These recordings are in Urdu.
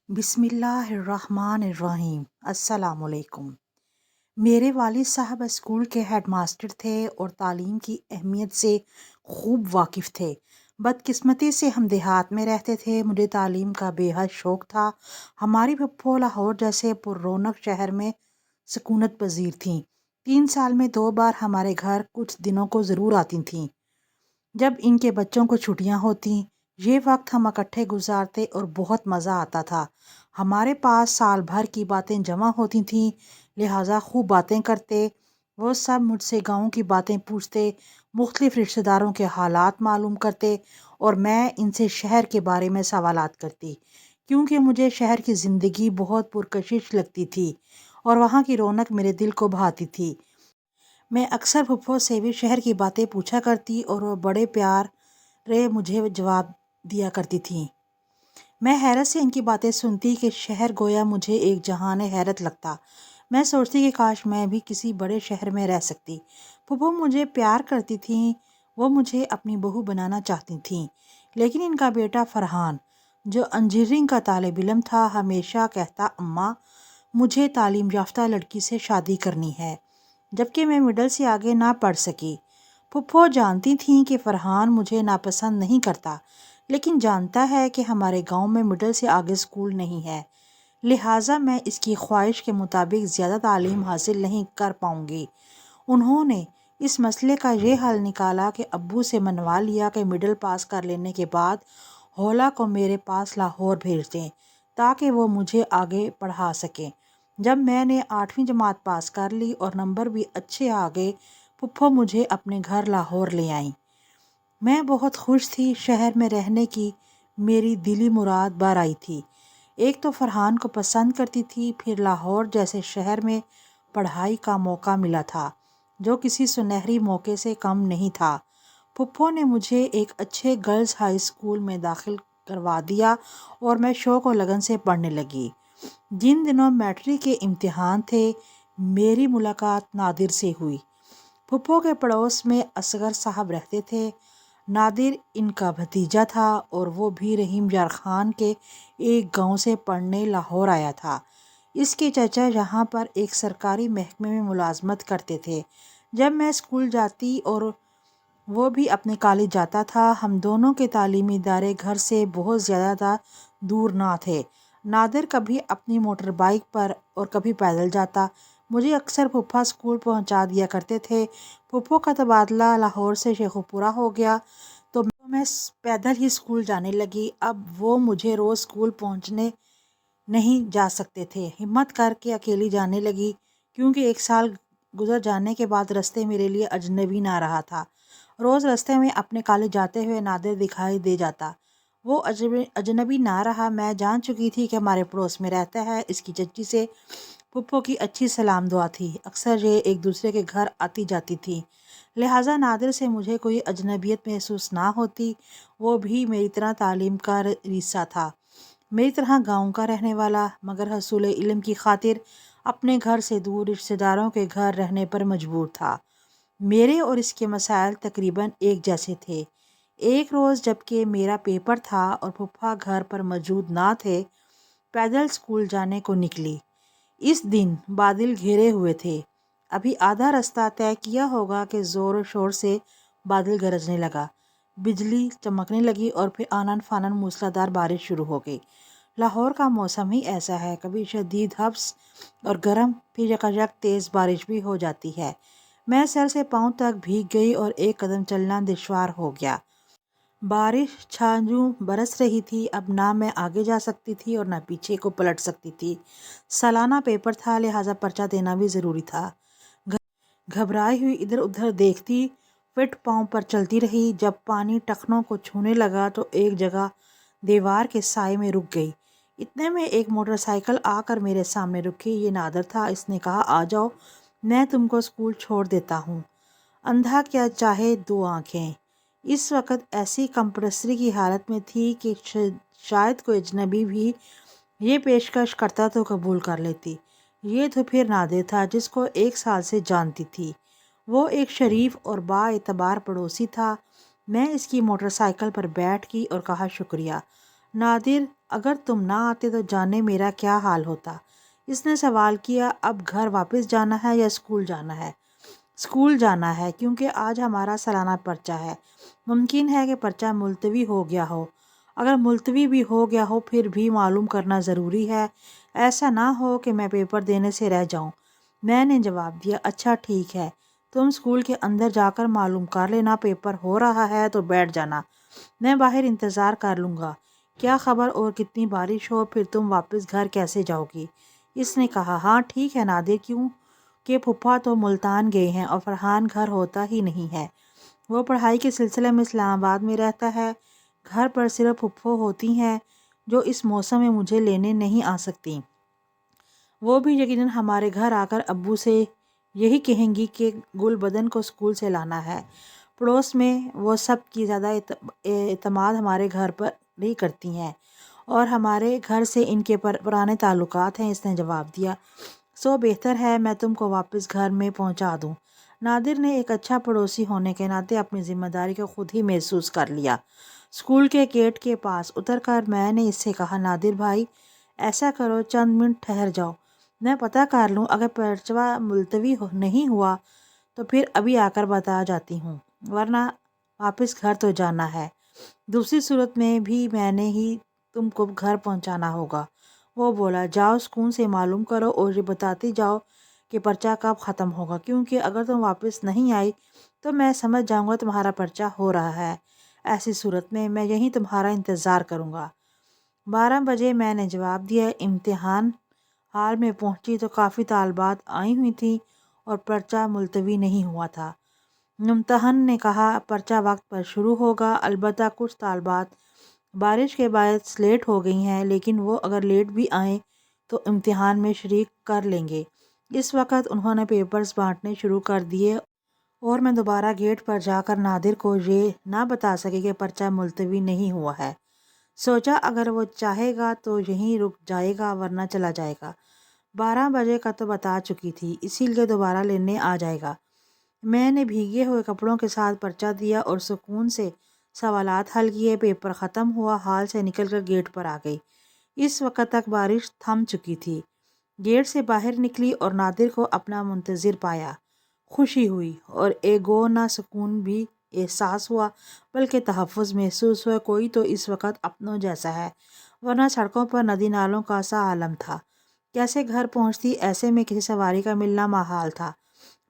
بسم اللہ الرحمن الرحیم۔ السلام علیکم۔ میرے والد صاحب اسکول کے ہیڈ ماسٹر تھے اور تعلیم کی اہمیت سے خوب واقف تھے۔ بدقسمتی سے ہم دیہات میں رہتے تھے۔ مجھے تعلیم کا بے حد شوق تھا۔ ہماری پھپھو لاہور جیسے پر رونق شہر میں سکونت پذیر تھیں۔ 3 سال میں 2 بار ہمارے گھر کچھ دنوں کو ضرور آتی تھیں جب ان کے بچوں کو چھٹیاں ہوتیں۔ یہ وقت ہم اکٹھے گزارتے اور بہت مزہ آتا تھا۔ ہمارے پاس سال بھر کی باتیں جمع ہوتی تھیں، لہٰذا خوب باتیں کرتے۔ وہ سب مجھ سے گاؤں کی باتیں پوچھتے، مختلف رشتہ داروں کے حالات معلوم کرتے اور میں ان سے شہر کے بارے میں سوالات کرتی، کیونکہ مجھے شہر کی زندگی بہت پرکشش لگتی تھی اور وہاں کی رونق میرے دل کو بھاتی تھی۔ میں اکثر پھپھو سے بھی شہر کی باتیں پوچھا کرتی اور وہ بڑے پیارے مجھے جواب دیا کرتی تھیں۔ میں حیرت سے ان کی باتیں سنتی کہ شہر گویا مجھے ایک جہان حیرت لگتا۔ میں سوچتی کہ کاش میں بھی کسی بڑے شہر میں رہ سکتی۔ پھپھو مجھے پیار کرتی تھیں، وہ مجھے اپنی بہو بنانا چاہتی تھیں، لیکن ان کا بیٹا فرحان جو انجینئرنگ کا طالب علم تھا ہمیشہ کہتا اماں مجھے تعلیم یافتہ لڑکی سے شادی کرنی ہے، جبکہ میں مڈل سے آگے نہ پڑھ سکی۔ پھپھو جانتی تھیں کہ فرحان مجھے ناپسند نہیں کرتا، لیکن جانتا ہے کہ ہمارے گاؤں میں مڈل سے آگے اسکول نہیں ہے، لہٰذا میں اس کی خواہش کے مطابق زیادہ تعلیم حاصل نہیں کر پاؤں گی۔ انہوں نے اس مسئلے کا یہ حل نکالا کہ ابو سے منوا لیا کہ مڈل پاس کر لینے کے بعد ہولا کو میرے پاس لاہور بھیج دیں تاکہ وہ مجھے آگے پڑھا سکیں۔ جب میں نے 8ویں جماعت پاس کر لی اور نمبر بھی اچھے آ گئے، پھپھو مجھے اپنے گھر لاہور لے آئیں۔ میں بہت خوش تھی۔ شہر میں رہنے کی میری دلی مراد بار آئی تھی۔ ایک تو فرحان کو پسند کرتی تھی، پھر لاہور جیسے شہر میں پڑھائی کا موقع ملا تھا جو کسی سنہری موقع سے کم نہیں تھا۔ پھپھو نے مجھے ایک اچھے گرلز ہائی اسکول میں داخل کروا دیا اور میں شوق و لگن سے پڑھنے لگی۔ جن دنوں میٹرک کے امتحان تھے میری ملاقات نادر سے ہوئی۔ پھپھو کے پڑوس میں اصغر صاحب رہتے تھے۔ نادر ان کا بھتیجا تھا اور وہ بھی رحیم یار خان کے ایک گاؤں سے پڑھنے لاہور آیا تھا۔ اس کے چچا یہاں پر ایک سرکاری محکمے میں ملازمت کرتے تھے۔ جب میں اسکول جاتی اور وہ بھی اپنے کالج جاتا تھا، ہم دونوں کے تعلیمی ادارے گھر سے بہت زیادہ دور نہ تھے۔ نادر کبھی اپنی موٹر بائیک پر اور کبھی پیدل جاتا۔ مجھے اکثر پھپھا اسکول پہنچا دیا کرتے تھے۔ پھپھو کا تبادلہ لاہور سے شیخو پورہ ہو گیا تو میں پیدل ہی اسکول جانے لگی۔ اب وہ مجھے روز اسکول پہنچنے نہیں جا سکتے تھے۔ ہمت کر کے اکیلی جانے لگی، کیونکہ 1 سال گزر جانے کے بعد رستے میرے لیے اجنبی نہ رہا تھا۔ روز رستے میں اپنے کالج جاتے ہوئے نادر دکھائی دے جاتا۔ وہ اجنبی نہ رہا۔ میں جان چکی تھی کہ ہمارے پڑوس میں رہتا ہے۔ اس کی چچی سے پھپھو کی اچھی سلام دعا تھی، اکثر یہ ایک دوسرے کے گھر آتی جاتی تھی، لہٰذا نادر سے مجھے کوئی اجنبیت محسوس نہ ہوتی۔ وہ بھی میری طرح تعلیم کا ریسہ تھا، میری طرح گاؤں کا رہنے والا، مگر حصول علم کی خاطر اپنے گھر سے دور رشتہ داروں کے گھر رہنے پر مجبور تھا۔ میرے اور اس کے مسائل تقریباً ایک جیسے تھے۔ ایک روز جب کہ میرا پیپر تھا اور پھپھا گھر پر موجود نہ تھے، پیدل اسکول جانے کو نکلی۔ اس دن بادل گھیرے ہوئے تھے۔ ابھی آدھا رستہ طے کیا ہوگا کہ زور و شور سے بادل گرجنے لگا، بجلی چمکنے لگی اور پھر آنن فانن موسلادھار بارش شروع ہو گئی۔ لاہور کا موسم ہی ایسا ہے، کبھی شدید ہبس اور گرم، پھر یکایک تیز بارش بھی ہو جاتی ہے۔ میں سر سے پاؤں تک بھیگ گئی اور ایک قدم چلنا دشوار ہو گیا۔ بارش چھاجوں برس رہی تھی۔ اب نہ میں آگے جا سکتی تھی اور نہ پیچھے کو پلٹ سکتی تھی۔ سالانہ پیپر تھا، لہٰذا پرچہ دینا بھی ضروری تھا۔ گھبرائی ہوئی ادھر ادھر دیکھتی فٹ پاؤں پر چلتی رہی۔ جب پانی ٹخنوں کو چھونے لگا تو ایک جگہ دیوار کے سائے میں رک گئی۔ اتنے میں ایک موٹر سائیکل آ کر میرے سامنے رکی۔ یہ نادر تھا۔ اس نے کہا آ جاؤ، میں تم کو اسکول چھوڑ دیتا ہوں۔ اندھا کیا چاہے 2 آنکھیں۔ اس وقت ایسی کمپلسری کی حالت میں تھی کہ شاید کوئی اجنبی بھی یہ پیشکش کرتا تو قبول کر لیتی۔ یہ تو پھر نادر تھا جس کو 1 سال سے جانتی تھی۔ وہ ایک شریف اور با اعتبار پڑوسی تھا۔ میں اس کی موٹر سائیکل پر بیٹھ گئی اور کہا شکریہ۔ نادر اگر تم نہ آتے تو جانے میرا کیا حال ہوتا۔ اس نے سوال کیا، اب گھر واپس جانا ہے یا اسکول جانا ہے؟ اسکول جانا ہے، کیونکہ آج ہمارا سالانہ پرچہ ہے۔ ممکن ہے کہ پرچہ ملتوی ہو گیا ہو۔ اگر ملتوی بھی ہو گیا ہو پھر بھی معلوم کرنا ضروری ہے، ایسا نہ ہو کہ میں پیپر دینے سے رہ جاؤں۔ میں نے جواب دیا، اچھا ٹھیک ہے، تم اسکول کے اندر جا کر معلوم کر لینا، پیپر ہو رہا ہے تو بیٹھ جانا، میں باہر انتظار کر لوں گا۔ کیا خبر اور کتنی بارش ہو، پھر تم واپس گھر کیسے جاؤ گی؟ اس نے کہا، ہاں ٹھیک ہے نادر، کیوں کہ پھپھا تو ملتان گئے ہیں اور فرحان گھر ہوتا ہی نہیں ہے۔ وہ پڑھائی کے سلسلے میں اسلام آباد میں رہتا ہے۔ گھر پر صرف پھپھو ہوتی ہیں جو اس موسم میں مجھے لینے نہیں آ سکتی۔ وہ بھی یقیناً ہمارے گھر آ کر ابو سے یہی کہیں گی کہ گل بدن کو اسکول سے لانا ہے۔ پڑوس میں وہ سب کی زیادہ اعتماد ہمارے گھر پر نہیں کرتی ہیں اور ہمارے گھر سے ان کے پرانے تعلقات ہیں۔ اس نے جواب دیا، سو بہتر ہے میں تم کو واپس گھر میں پہنچا دوں۔ نادر نے ایک اچھا پڑوسی ہونے کے ناطے اپنی ذمہ داری کو خود ہی محسوس کر لیا۔ اسکول کے گیٹ کے پاس اتر کر میں نے اس سے کہا، نادر بھائی ایسا کرو، چند منٹ ٹھہر جاؤ، میں پتہ کر لوں، اگر پرچہ ملتوی نہیں ہوا تو پھر ابھی آ کر بتا جاتی ہوں، ورنہ واپس گھر تو جانا ہے۔ دوسری صورت میں بھی میں نے ہی تم کو گھر پہنچانا ہوگا۔ وہ بولا، جاؤ سکون سے معلوم کرو اور یہ بتاتی جاؤ کہ پرچہ کب ختم ہوگا، کیونکہ اگر تم واپس نہیں آئی تو میں سمجھ جاؤں گا تمہارا پرچہ ہو رہا ہے۔ ایسی صورت میں میں یہیں تمہارا انتظار کروں گا۔ 12 بجے میں نے جواب دیا۔ امتحان ہال میں پہنچی تو کافی طالبات آئی ہوئی تھیں اور پرچہ ملتوی نہیں ہوا تھا۔ ممتحن نے کہا، پرچہ وقت پر شروع ہوگا، البتہ کچھ طالبات بارش کے باعث لیٹ ہو گئی ہیں، لیکن وہ اگر لیٹ بھی آئیں تو امتحان میں شریک کر لیں گے۔ اس وقت انہوں نے پیپرز بانٹنے شروع کر دیے اور میں دوبارہ گیٹ پر جا کر نادر کو یہ نہ بتا سکی کہ پرچہ ملتوی نہیں ہوا ہے۔ سوچا اگر وہ چاہے گا تو یہیں رک جائے گا ورنہ چلا جائے گا۔ 12 بجے کا تو بتا چکی تھی، اسی لیے دوبارہ لینے آ جائے گا۔ میں نے بھیگے ہوئے کپڑوں کے ساتھ پرچہ دیا اور سکون سے سوالات حل کیے۔ پیپر ختم ہوا، ہال سے نکل کر گیٹ پر آ گئی۔ اس وقت تک بارش تھم چکی تھی۔ گیٹ سے باہر نکلی اور نادر کو اپنا منتظر پایا۔ خوشی ہوئی اور ایک گو نہ سکون بھی احساس ہوا، بلکہ تحفظ محسوس ہوا۔ کوئی تو اس وقت اپنوں جیسا ہے، ورنہ سڑکوں پر ندی نالوں کا سا عالم تھا۔ کیسے گھر پہنچتی؟ ایسے میں کسی سواری کا ملنا محال تھا۔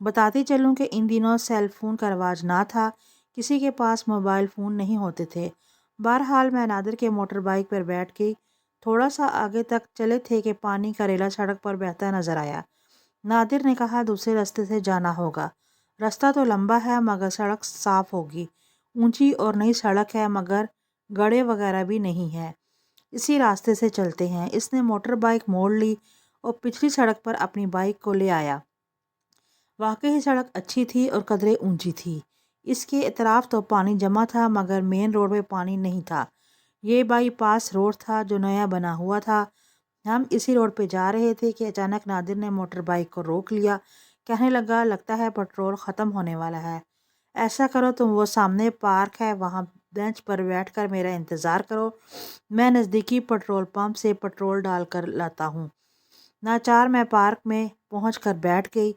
بتاتی چلوں کہ ان دنوں سیل فون کا رواج نہ تھا، کسی کے پاس موبائل فون نہیں ہوتے تھے۔ بہرحال میں نادر کے موٹر بائیک پر بیٹھ گئی۔ تھوڑا سا آگے تک چلے تھے کہ پانی کا ریلا سڑک پر بہتا نظر آیا۔ نادر نے کہا، دوسرے راستے سے جانا ہوگا، راستہ تو لمبا ہے مگر سڑک صاف ہوگی، اونچی اور نئی سڑک ہے مگر گڑھے وغیرہ بھی نہیں ہے، اسی راستے سے چلتے ہیں۔ اس نے موٹر بائیک موڑ لی اور پچھلی سڑک پر اپنی بائیک کو لے آیا۔ واقعی سڑک اچھی تھی اور قدرے اونچی تھی۔ اس کے اطراف تو پانی جمع تھا مگر مین روڈ میں پانی نہیں تھا۔ یہ بائی پاس روڈ تھا جو نیا بنا ہوا تھا۔ ہم اسی روڈ پہ جا رہے تھے کہ اچانک نادر نے موٹر بائیک کو روک لیا۔ کہنے لگا، لگتا ہے پٹرول ختم ہونے والا ہے، ایسا کرو تم وہ سامنے پارک ہے وہاں بینچ پر بیٹھ کر میرا انتظار کرو، میں نزدیکی پٹرول پمپ سے پٹرول ڈال کر لاتا ہوں۔ ناچار میں پارک میں پہنچ کر بیٹھ گئی۔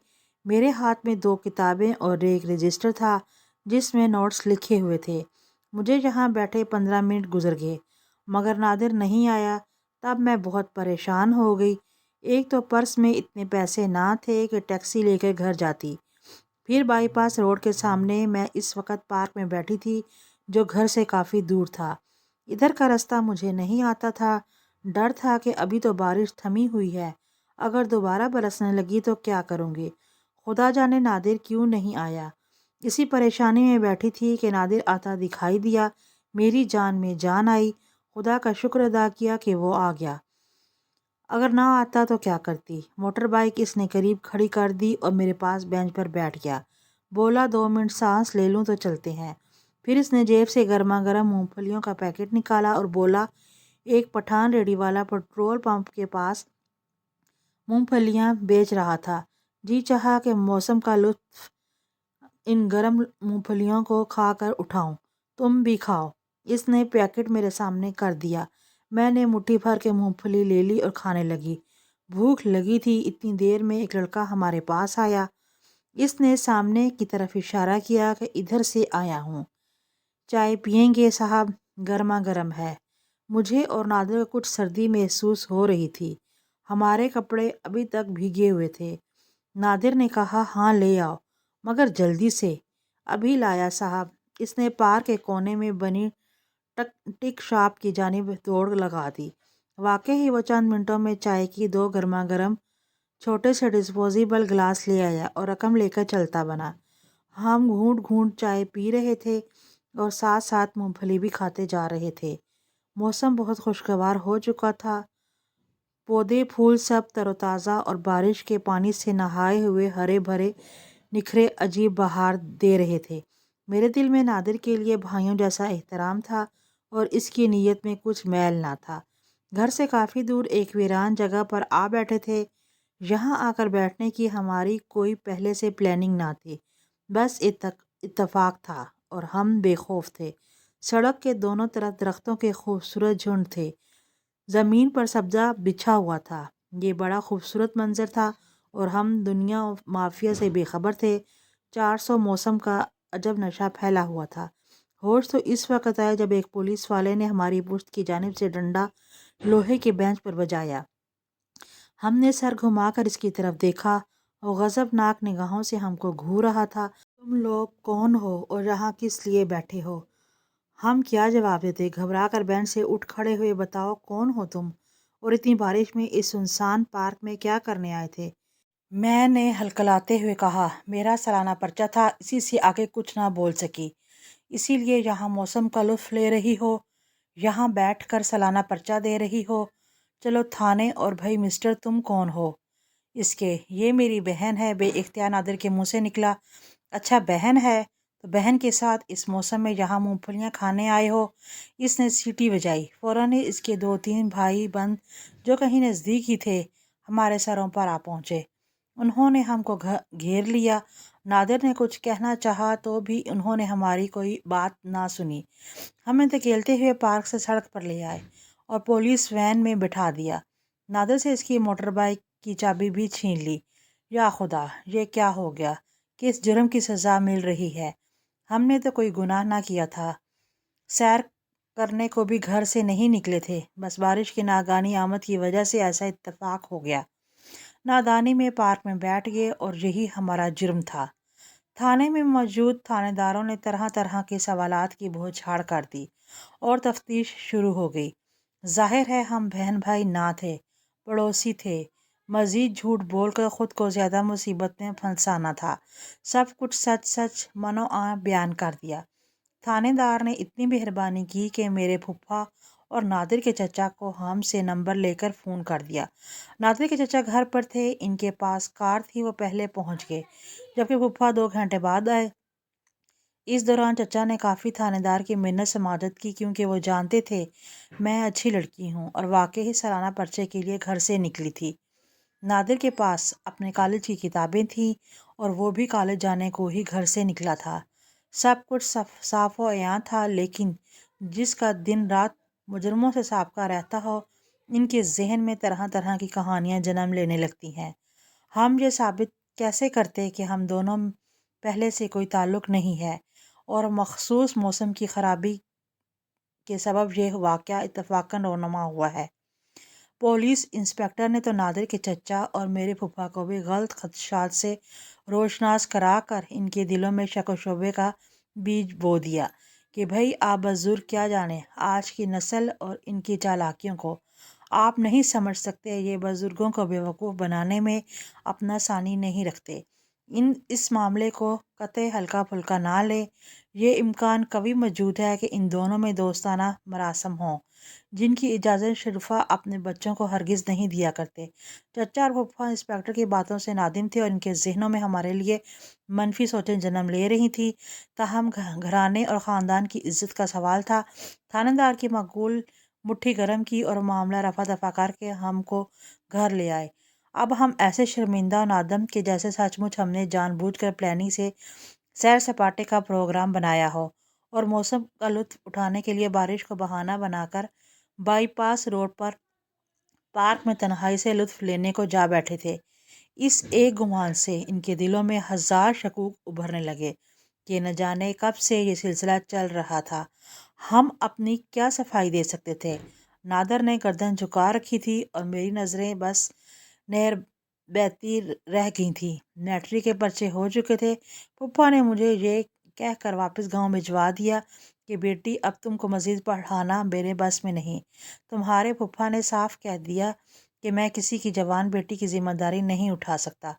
میرے ہاتھ میں 2 کتابیں اور ایک رجسٹر تھا جس میں نوٹس لکھے ہوئے تھے۔ مجھے یہاں بیٹھے 15 منٹ گزر گئے مگر نادر نہیں آیا۔ تب میں بہت پریشان ہو گئی۔ ایک تو پرس میں اتنے پیسے نہ تھے کہ ٹیکسی لے کر گھر جاتی، پھر بائی پاس روڈ کے سامنے میں اس وقت پارک میں بیٹھی تھی جو گھر سے کافی دور تھا۔ ادھر کا راستہ مجھے نہیں آتا تھا۔ ڈر تھا کہ ابھی تو بارش تھمی ہوئی ہے، اگر دوبارہ برسنے لگی تو کیا کروں گی؟ خدا جانے نادر کیوں نہیں آیا۔ اسی پریشانی میں بیٹھی تھی کہ نادر آتا دکھائی دیا۔ میری جان میں جان آئی۔ خدا کا شکر ادا کیا کہ وہ آ گیا، اگر نہ آتا تو کیا کرتی؟ موٹر بائیک اس نے قریب کھڑی کر دی اور میرے پاس بینچ پر بیٹھ گیا۔ بولا، 2 منٹ سانس لے لوں تو چلتے ہیں۔ پھر اس نے جیب سے گرما گرم مونگ پھلیوں کا پیکٹ نکالا اور بولا، ایک پٹھان ریڑھی والا پٹرول پمپ کے پاس مونگ پھلیاں بیچ رہا تھا۔ جی چاہا کہ موسم کا لطف ان گرم مونگ پھلیوں کو کھا کر اٹھاؤں، تم بھی کھاؤ۔ اس نے پیکٹ میرے سامنے کر دیا۔ میں نے مٹھی بھر کے مونگ پھلی لے لی اور کھانے لگی۔ بھوک لگی تھی۔ اتنی دیر میں ایک لڑکا ہمارے پاس آیا۔ اس نے سامنے کی طرف اشارہ کیا کہ ادھر سے آیا ہوں۔ چائے پئیں گے صاحب؟ گرما گرم ہے۔ مجھے اور نادر کو کچھ سردی محسوس ہو رہی تھی۔ ہمارے کپڑے ابھی تک بھیگے ہوئے تھے۔ نادر نے کہا ہاں لے آؤ مگر جلدی سے۔ ابھی لایا صاحب۔ اس نے پارک کے کونے میں بنی ٹک شاپ کی جانب دوڑ لگا دی۔ واقعی وہ چند منٹوں میں چائے کی 2 گرما گرم چھوٹے سے ڈسپوزیبل گلاس لے آیا اور رقم لے کر چلتا بنا۔ ہم گھونٹ گھونٹ چائے پی رہے تھے اور ساتھ ساتھ مونگ پھلی بھی کھاتے جا رہے تھے۔ موسم بہت خوشگوار ہو چکا تھا۔ پودے پھول سب تر و تازہ اور بارش کے پانی سے نہائے ہوئے ہرے بھرے نکھرے عجیب بہار دے رہے تھے۔ میرے دل میں نادر کے لیے بھائیوں جیسا احترام تھا اور اس کی نیت میں کچھ میل نہ تھا۔ گھر سے کافی دور ایک ویران جگہ پر آ بیٹھے تھے۔ یہاں آ کر بیٹھنے کی ہماری کوئی پہلے سے پلاننگ نہ تھی، بس اتفاق تھا اور ہم بے خوف تھے۔ سڑک کے دونوں طرف درختوں کے خوبصورت جھنڈ تھے۔ زمین پر سبزہ بچھا ہوا تھا۔ یہ بڑا خوبصورت منظر تھا اور ہم دنیا مافیا سے بے خبر تھے۔ 400 موسم کا عجب نشہ پھیلا ہوا تھا۔ ہوش تو اس وقت آیا جب ایک پولیس والے نے ہماری پشت کی جانب سے ڈنڈا لوہے کے بینچ پر بجایا۔ ہم نے سر گھما کر اس کی طرف دیکھا۔ وہ غضبناک نگاہوں سے ہم کو گھور رہا تھا۔ تم لوگ کون ہو اور یہاں کس لیے بیٹھے ہو؟ ہم کیا جواب دیتے؟ گھبرا کر بینچ سے اٹھ کھڑے ہوئے۔ بتاؤ کون ہو تم اور اتنی بارش میں اس سنسان پارک میں کیا کرنے آئے تھے؟ میں نے ہلکلاتے ہوئے کہا۔ میرا سالانہ پرچہ تھا، اسی سے آگے کچھ نہ بول سکی۔ اسی لیے یہاں موسم کا لطف لے رہی ہو، یہاں بیٹھ کر سالانہ پرچہ دے رہی ہو؟ چلو تھانے۔ اور بھائی مسٹر تم کون ہو اس کے؟ یہ میری بہن ہے، بے اختیار نادر کے منہ سے نکلا۔ اچھا بہن ہے تو بہن کے ساتھ اس موسم میں یہاں مونگ پھلیاں کھانے آئے ہو؟ اس نے سیٹی بجائی۔ فوراً ہی اس کے 2-3 بھائی بند جو کہیں نزدیک ہی تھے ہمارے سروں پر آ پہنچے۔ انہوں نے ہم کو گھیر لیا۔ نادر نے کچھ کہنا چاہا تو بھی انہوں نے ہماری کوئی بات نہ سنی۔ ہمیں دھکیلتے ہوئے پارک سے سڑک پر لے آئے اور پولیس وین میں بٹھا دیا۔ نادر سے اس کی موٹر بائیک کی چابی بھی چھین لی۔ یا خدا، یہ کیا ہو گیا؟ کس جرم کی سزا مل رہی ہے؟ ہم نے تو کوئی گناہ نہ کیا تھا۔ سیر کرنے کو بھی گھر سے نہیں نکلے تھے، بس بارش کی ناگہانی آمد کی وجہ سے ایسا اتفاق ہو گیا۔ نادانی میں پارک میں بیٹھ گئے اور یہی ہمارا جرم تھا۔ تھانے میں موجود تھانے داروں نے طرح طرح کے سوالات کی بوچھاڑ کر دی اور تفتیش شروع ہو گئی۔ ظاہر ہے ہم بہن بھائی نہ تھے، پڑوسی تھے۔ مزید جھوٹ بول کر خود کو زیادہ مصیبت میں پھنسانا تھا۔ سب کچھ سچ سچ منو بیان کر دیا۔ تھانے دار نے اتنی مہربانی کی کہ میرے پھپھا اور نادر کے چچا کو ہم سے نمبر لے کر فون کر دیا۔ نادر کے چچا گھر پر تھے، ان کے پاس کار تھی، وہ پہلے پہنچ گئے جبکہ پھپھا 2 گھنٹے بعد آئے۔ اس دوران چچا نے کافی تھانے دار کی منت سماجت کی کیونکہ وہ جانتے تھے میں اچھی لڑکی ہوں اور واقعی سالانہ پرچے کے لیے گھر سے نکلی تھی۔ نادر کے پاس اپنے کالج کی کتابیں تھیں اور وہ بھی کالج جانے کو ہی گھر سے نکلا تھا۔ سب کچھ صاف و عیاں تھا، لیکن جس کا دن رات مجرموں سے سابقہ رہتا ہو، ان کے ذہن میں طرح طرح کی کہانیاں جنم لینے لگتی ہیں۔ ہم یہ ثابت کیسے کرتے کہ ہم دونوں پہلے سے کوئی تعلق نہیں ہے اور مخصوص موسم کی خرابی کے سبب یہ واقعہ اتفاقاً رونما ہوا ہے؟ پولیس انسپکٹر نے تو نادر کے چچا اور میرے پھپھا کو بھی غلط خدشات سے روشناس کرا کر ان کے دلوں میں شک و شبے کا بیج بو دیا کہ بھئی آپ بزرگ کیا جانیں آج کی نسل اور ان کی چالاکیوں کو۔ آپ نہیں سمجھ سکتے، یہ بزرگوں کو بیوقوف بنانے میں اپنا ثانی نہیں رکھتے۔ اس معاملے کو قطع ہلکا پھلکا نہ لیں۔ یہ امکان قوی موجود ہے کہ ان دونوں میں دوستانہ مراسم ہوں جن کی اجازت شرفا اپنے بچوں کو ہرگز نہیں دیا کرتے۔ چچا اور پھپھا انسپکٹر کی باتوں سے نادم تھے اور ان کے ذہنوں میں ہمارے لیے منفی سوچیں جنم لے رہی تھیں۔ تاہم گھرانے اور خاندان کی عزت کا سوال تھا۔ تھانے دار کی مقبول مٹھی گرم کی اور معاملہ رفع دفع کر کے ہم کو گھر لے آئے۔ اب ہم ایسے شرمندہ و نادم کہ جیسے سچ مچ ہم نے جان بوجھ کر پلاننگ سے سیر سپاٹے کا پروگرام بنایا ہو اور موسم کا لطف اٹھانے کے لیے بارش کو بہانہ بنا کر by pass road per park میں تنہائی سے لطف لینے کو جا بیٹھے تھے۔ اس ایک گمان سے ان کے دلوں میں ہزار شکوک ابھرنے لگے کہ نہ جانے کب سے یہ سلسلہ چل رہا تھا۔ ہم اپنی کیا صفائی دے سکتے تھے؟ نادر نے گردن جھکا رکھی تھی اور میری نظریں بس نہر بہتی رہ گئی تھیں۔ نیٹری کے پرچے ہو چکے تھے۔ پھپھا نے مجھے یہ کہہ کر واپس گاؤں بھجوا دیا کہ بیٹی اب تم کو مزید پڑھانا میرے بس میں نہیں۔ تمہارے پھپھا نے صاف کہہ دیا کہ میں کسی کی جوان بیٹی کی ذمہ داری نہیں اٹھا سکتا۔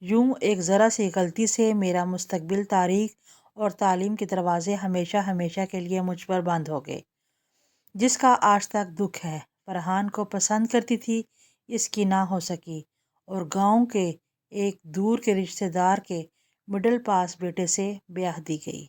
یوں ایک ذرا سی غلطی سے میرا مستقبل تاریخ اور تعلیم کے دروازے ہمیشہ ہمیشہ کے لیے مجھ پر بند ہو گئے۔ جس کا آج تک دکھ ہے، فرحان کو پسند کرتی تھی، اس کی نہ ہو سکی اور گاؤں کے ایک دور کے رشتہ دار کے مڈل پاس بیٹے سے بیاہ دی گئی۔